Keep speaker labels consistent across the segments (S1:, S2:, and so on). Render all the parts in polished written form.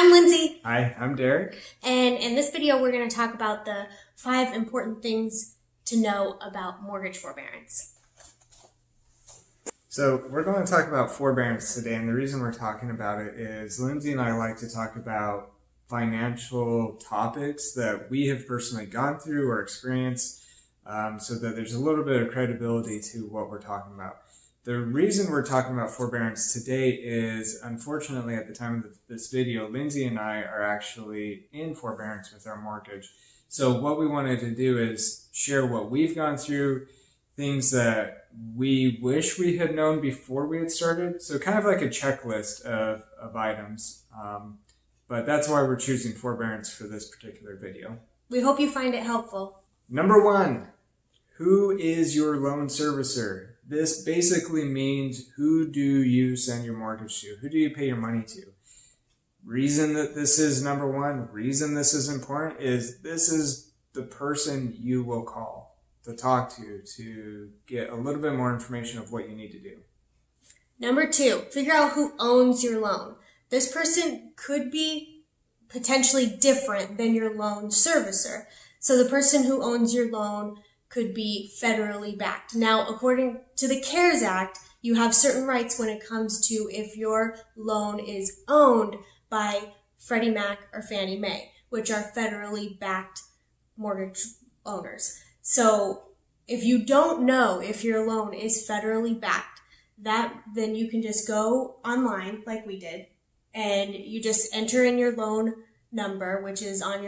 S1: I'm Lindsay.
S2: Hi, I'm Derek.
S1: And in this video, we're going to talk about the 5 important things to know about mortgage forbearance.
S2: So we're going to talk about forbearance today, and the reason we're talking about it is Lindsay and I like to talk about financial topics that we have personally gone through or experienced, so that there's a little bit of credibility to what we're talking about. The reason we're talking about forbearance today is, unfortunately, at the time of this video, Lindsay and I are actually in forbearance with our mortgage. So what we wanted to do is share what we've gone through, things that we wish we had known before we had started. So kind of like a checklist of items. But that's why we're choosing forbearance for this particular video.
S1: We hope you find it helpful.
S2: Number 1, who is your loan servicer? This basically means, who do you send your mortgage to? Who do you pay your money to? Reason that this is number 1, reason this is important is this is the person you will call to talk to get a little bit more information of what you need to do.
S1: Number 2, figure out who owns your loan. This person could be potentially different than your loan servicer. So the person who owns your loan could be federally backed. Now, according to the CARES Act, you have certain rights when it comes to if your loan is owned by Freddie Mac or Fannie Mae, which are federally backed mortgage owners. So if you don't know if your loan is federally backed, then you can just go online like we did, and you just enter in your loan number, which is on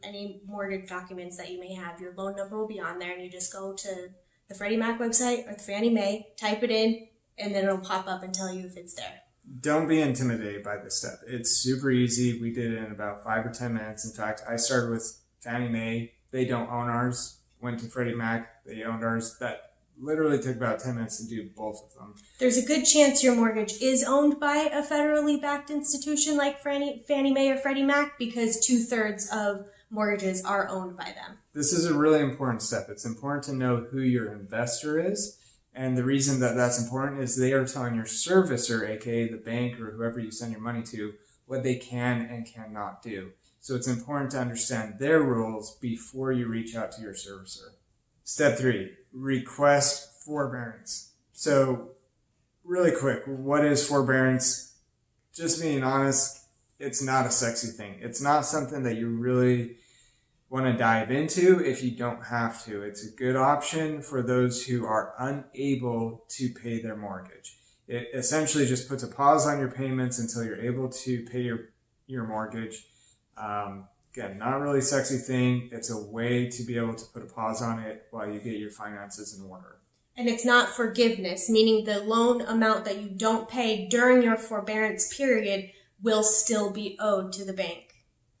S1: any mortgage documents that you may have. Your loan number will be on there, and you just go to the Freddie Mac website or the Fannie Mae, type it in, and then it'll pop up and tell you if it's there.
S2: Don't be intimidated by this step. It's super easy. We did it in about 5 or 10 minutes. In fact, I started with Fannie Mae. They don't own ours. Went to Freddie Mac. They owned ours. That literally took about 10 minutes to do both of them.
S1: There's a good chance your mortgage is owned by a federally backed institution like Fannie Mae or Freddie Mac, because 2/3 of mortgages are owned by them.
S2: This is a really important step. It's important to know who your investor is. And the reason that that's important is they are telling your servicer, aka the bank or whoever you send your money to, what they can and cannot do. So it's important to understand their rules before you reach out to your servicer. Step 3, request forbearance. So really quick, what is forbearance? Just being honest, it's not a sexy thing. It's not something that you really want to dive into if you don't have to. It's a good option for those who are unable to pay their mortgage. It essentially just puts a pause on your payments until you're able to pay your mortgage. Again, not a really sexy thing. It's a way to be able to put a pause on it while you get your finances in order.
S1: And it's not forgiveness, meaning the loan amount that you don't pay during your forbearance period will still be owed to the bank.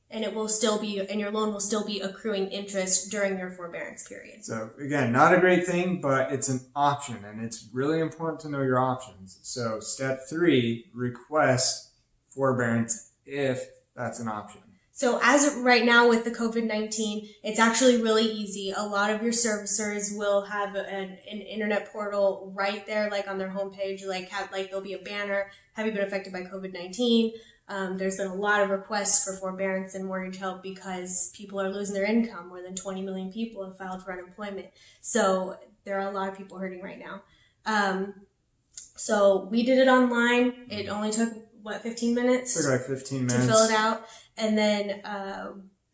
S1: And your loan will still be accruing interest during your forbearance period.
S2: So again, not a great thing, but it's an option, and it's really important to know your options. So step 3, request forbearance if that's an option.
S1: So as of right now with the COVID-19, it's actually really easy. A lot of your servicers will have an internet portal right there, like on their homepage, like there'll be a banner, have you been affected by COVID-19? There's been a lot of requests for forbearance and mortgage help because people are losing their income. More than 20 million people have filed for unemployment. So there are a lot of people hurting right now. So we did it online. It only took, 15 minutes?
S2: It took like 15 minutes.
S1: To fill it out. And then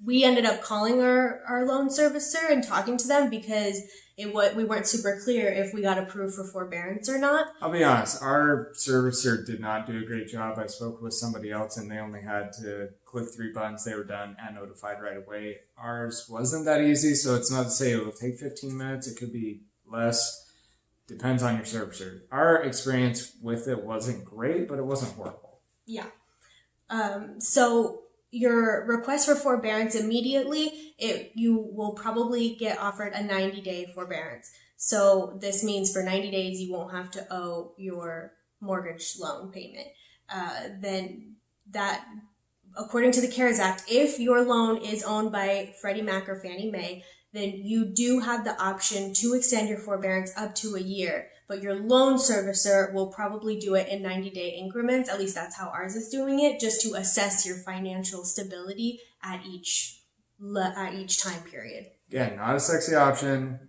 S1: we ended up calling our loan servicer and talking to them because we weren't super clear if we got approved for forbearance or not.
S2: I'll be honest, our servicer did not do a great job. I spoke with somebody else and they only had to click 3 buttons. They were done and notified right away. Ours wasn't that easy, so it's not to say it will take 15 minutes. It could be less. Depends on your servicer. Our experience with it wasn't great, but it wasn't horrible.
S1: Yeah. So your request for forbearance immediately, you will probably get offered a 90-day forbearance. So this means for 90 days you won't have to owe your mortgage loan payment. Then that, according to the CARES Act, if your loan is owned by Freddie Mac or Fannie Mae, then you do have the option to extend your forbearance up to a year, but your loan servicer will probably do it in 90-day increments. At least that's how ours is doing it, just to assess your financial stability at each time period.
S2: Again, not a sexy option,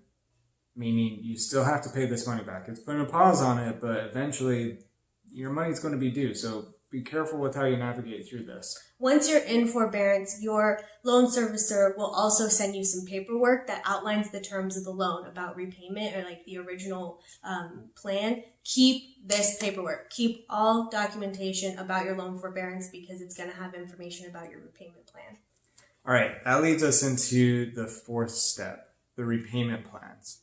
S2: meaning you still have to pay this money back. It's putting a pause on it, but eventually your money's going to be due. So be careful with how you navigate through this.
S1: Once you're in forbearance, your loan servicer will also send you some paperwork that outlines the terms of the loan about repayment, or like the original plan. Keep this paperwork. Keep all documentation about your loan forbearance, because it's going to have information about your repayment plan.
S2: All right, that leads us into the fourth step, the repayment plans.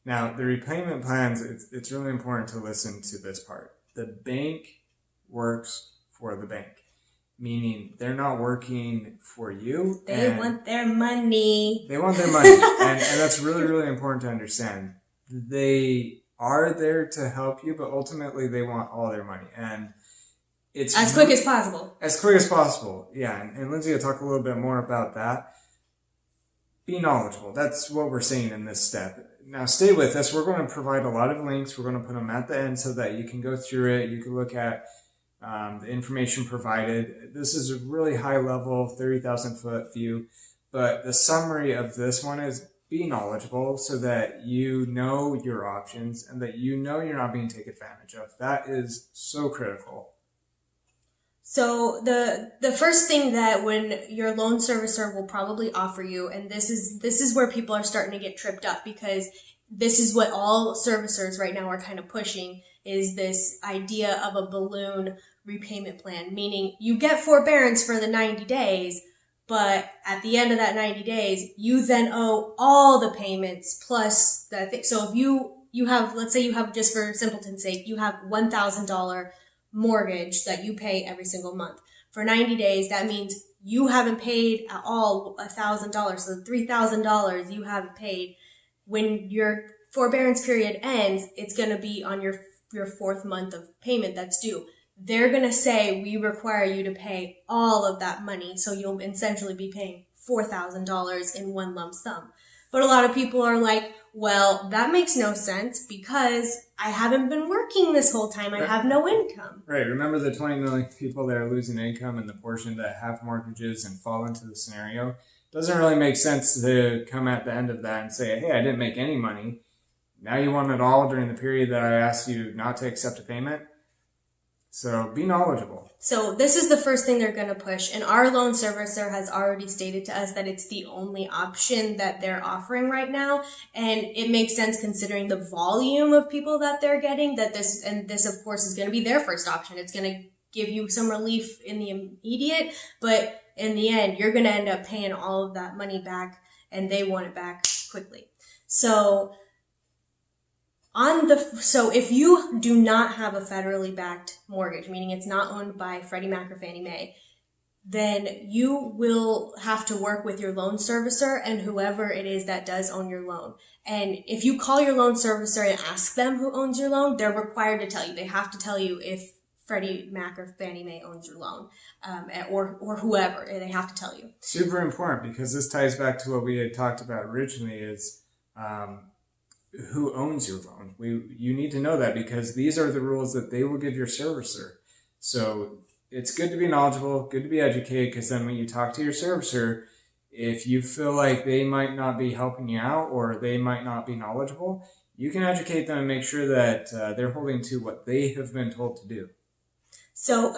S2: Now, the repayment plans, it's really important to listen to this part. The bank works for the bank, meaning they're not working for you.
S1: They want their money.
S2: They want their money, and that's really, really important to understand. They are there to help you, but ultimately they want all their money, and it's
S1: as quick as possible.
S2: As quick as possible, yeah. And Lindsay will talk a little bit more about that. Be knowledgeable. That's what we're saying in this step. Now, stay with us. We're going to provide a lot of links. We're going to put them at the end so that you can go through it. You can look at the information provided. This is a really high level, 30,000 foot view. But the summary of this one is be knowledgeable so that you know your options and that you know you're not being taken advantage of. That is so critical.
S1: So the first thing that when your loan servicer will probably offer you, and this is where people are starting to get tripped up, because this is what all servicers right now are kind of pushing, is this idea of a balloon repayment plan, meaning you get forbearance for the 90 days, but at the end of that 90 days, you then owe all the payments plus the thing. So if you have, let's say you have, just for simpleton's sake, you have $1,000 mortgage that you pay every single month. For 90 days, that means you haven't paid at all $1,000. So $3,000 you haven't paid. When your forbearance period ends, it's going to be on your fourth month of payment that's due. They're going to say, we require you to pay all of that money. So you'll essentially be paying $4,000 in one lump sum. But a lot of people are like, well, that makes no sense because I haven't been working this whole time. I have no income.
S2: Right. Remember the 20 million people that are losing income and the portion that have mortgages and fall into the scenario? Doesn't really make sense to come at the end of that and say, hey, I didn't make any money. Now you want it all during the period that I asked you not to accept a payment? So be knowledgeable.
S1: So this is the first thing they're going to push. And our loan servicer has already stated to us that it's the only option that they're offering right now. And it makes sense considering the volume of people that they're getting, that this of course is going to be their first option. It's going to give you some relief in the immediate, but in the end, you're going to end up paying all of that money back, and they want it back quickly. So if you do not have a federally backed mortgage, meaning it's not owned by Freddie Mac or Fannie Mae, then you will have to work with your loan servicer and whoever it is that does own your loan. And if you call your loan servicer and ask them who owns your loan, they're required to tell you. They have to tell you if Freddie Mac or Fannie Mae owns your loan, or whoever. They have to tell you.
S2: Super important, because this ties back to what we had talked about originally, is who owns your loan. You need to know that, because these are the rules that they will give your servicer. So it's good to be knowledgeable, good to be educated, because then when you talk to your servicer, if you feel like they might not be helping you out or they might not be knowledgeable, you can educate them and make sure that they're holding to what they have been told to do.
S1: So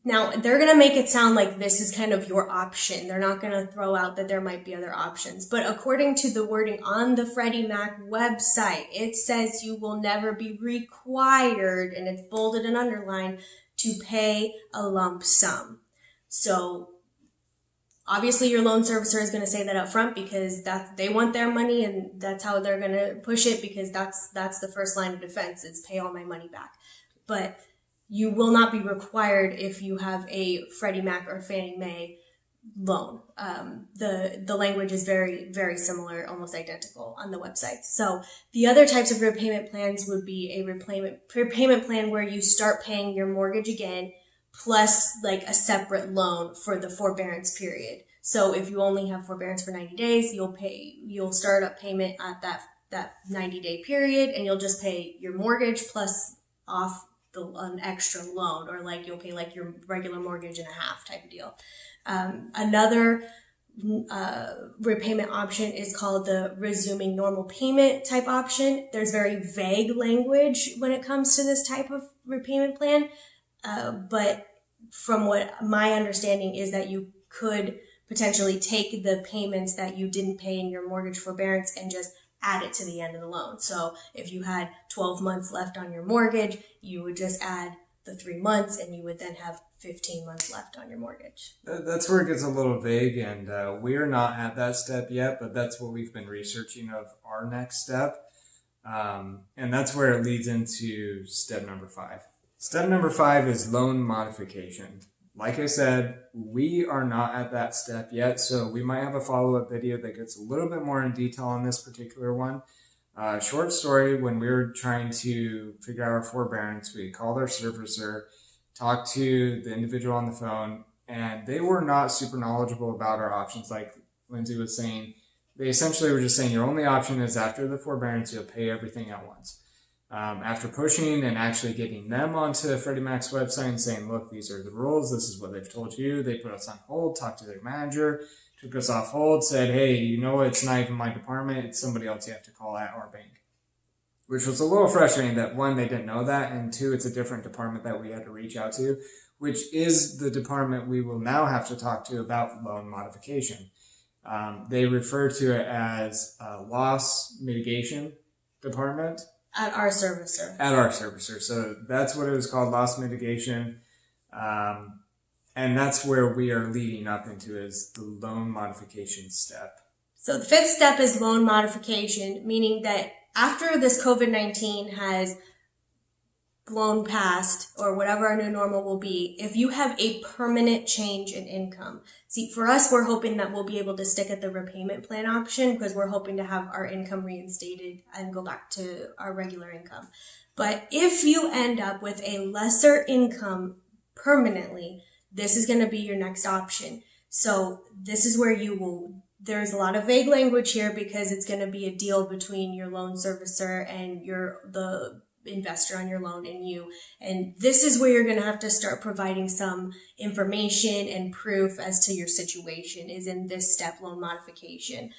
S1: now they're going to make it sound like this is kind of your option. They're not going to throw out that there might be other options. But according to the wording on the Freddie Mac website, it says you will never be required, and it's bolded and underlined, to pay a lump sum. So obviously your loan servicer is going to say that up front, because they want their money, and that's how they're going to push it, because that's the first line of defense, is pay all my money back. But you will not be required if you have a Freddie Mac or Fannie Mae loan. The language is very, very similar, almost identical on the website. So the other types of repayment plans would be a repayment plan where you start paying your mortgage again, plus like a separate loan for the forbearance period. So if you only have forbearance for 90 days, you'll start up payment at that that 90-day period, and you'll just pay your mortgage plus off an extra loan, or like you'll pay like your regular mortgage and a half type of deal. Another repayment option is called the resuming normal payment type option. There's very vague language when it comes to this type of repayment plan, but from what my understanding is that you could potentially take the payments that you didn't pay in your mortgage forbearance and just add it to the end of the loan. So if you had 12 months left on your mortgage, you would just add the 3 months, and you would then have 15 months left on your mortgage.
S2: That's where it gets a little vague, and we're not at that step yet, but that's what we've been researching of our next step. And that's where it leads into step number 5. Step number 5 is loan modification. Like I said, we are not at that step yet, so we might have a follow-up video that gets a little bit more in detail on this particular one. Short story, when we were trying to figure out our forbearance, we called our servicer, talked to the individual on the phone, and they were not super knowledgeable about our options. Like Lindsay was saying, they essentially were just saying your only option is after the forbearance, you'll pay everything at once. After pushing and actually getting them onto Freddie Mac's website and saying, look, these are the rules, this is what they've told you, they put us on hold, talked to their manager, took us off hold, said, hey, you know what, it's not even my department, it's somebody else you have to call at our bank. Which was a little frustrating that, one, they didn't know that, and two, it's a different department that we had to reach out to, which is the department we will now have to talk to about loan modification. They refer to it as loss mitigation department.
S1: At our servicer.
S2: At our servicer. So that's what it was called, loss mitigation. And that's where we are leading up into, is the loan modification step.
S1: So the 5th step is loan modification, meaning that after this COVID-19 has blown past, or whatever our new normal will be, if you have a permanent change in income. See, for us, we're hoping that we'll be able to stick at the repayment plan option, because we're hoping to have our income reinstated and go back to our regular income. But if you end up with a lesser income permanently, this is going to be your next option. So this is where there's a lot of vague language here, because it's going to be a deal between your loan servicer and the investor on your loan and you. And this is where you're going to have to start providing some information and proof as to your situation, is in this step, loan modification.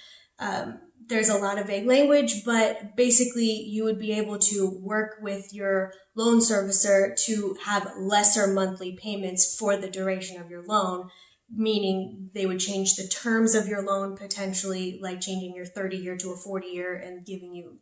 S1: There's a lot of vague language, but basically you would be able to work with your loan servicer to have lesser monthly payments for the duration of your loan, meaning they would change the terms of your loan, potentially like changing your 30-year to a 40-year and giving you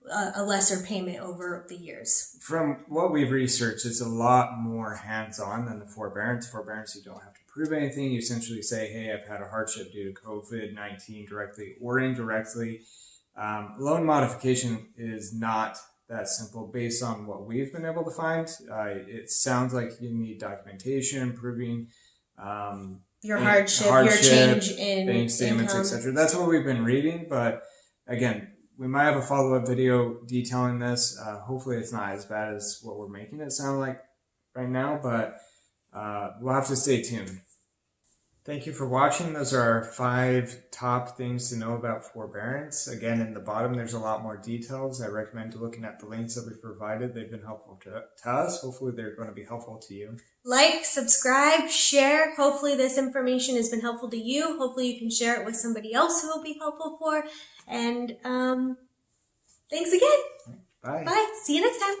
S1: a lesser payment over the years.
S2: From what we've researched, it's a lot more hands-on than the forbearance. Forbearance, you don't have to prove anything. You essentially say, hey, I've had a hardship due to COVID-19 directly or indirectly. Loan modification is not that simple based on what we've been able to find. It sounds like you need documentation proving
S1: your hardship, your change in
S2: bank statements, etc. That's what we've been reading, but again, we might have a follow-up video detailing this. Hopefully it's not as bad as what we're making it sound like right now, but we'll have to stay tuned. Thank you for watching. Those are our 5 top things to know about forbearance. Again, in the bottom, there's a lot more details. I recommend looking at the links that we've provided. They've been helpful to us. Hopefully they're going to be helpful to you.
S1: Like, subscribe, share. Hopefully this information has been helpful to you. Hopefully you can share it with somebody else who will be helpful for. And thanks again.
S2: Bye.
S1: Bye. See you next time.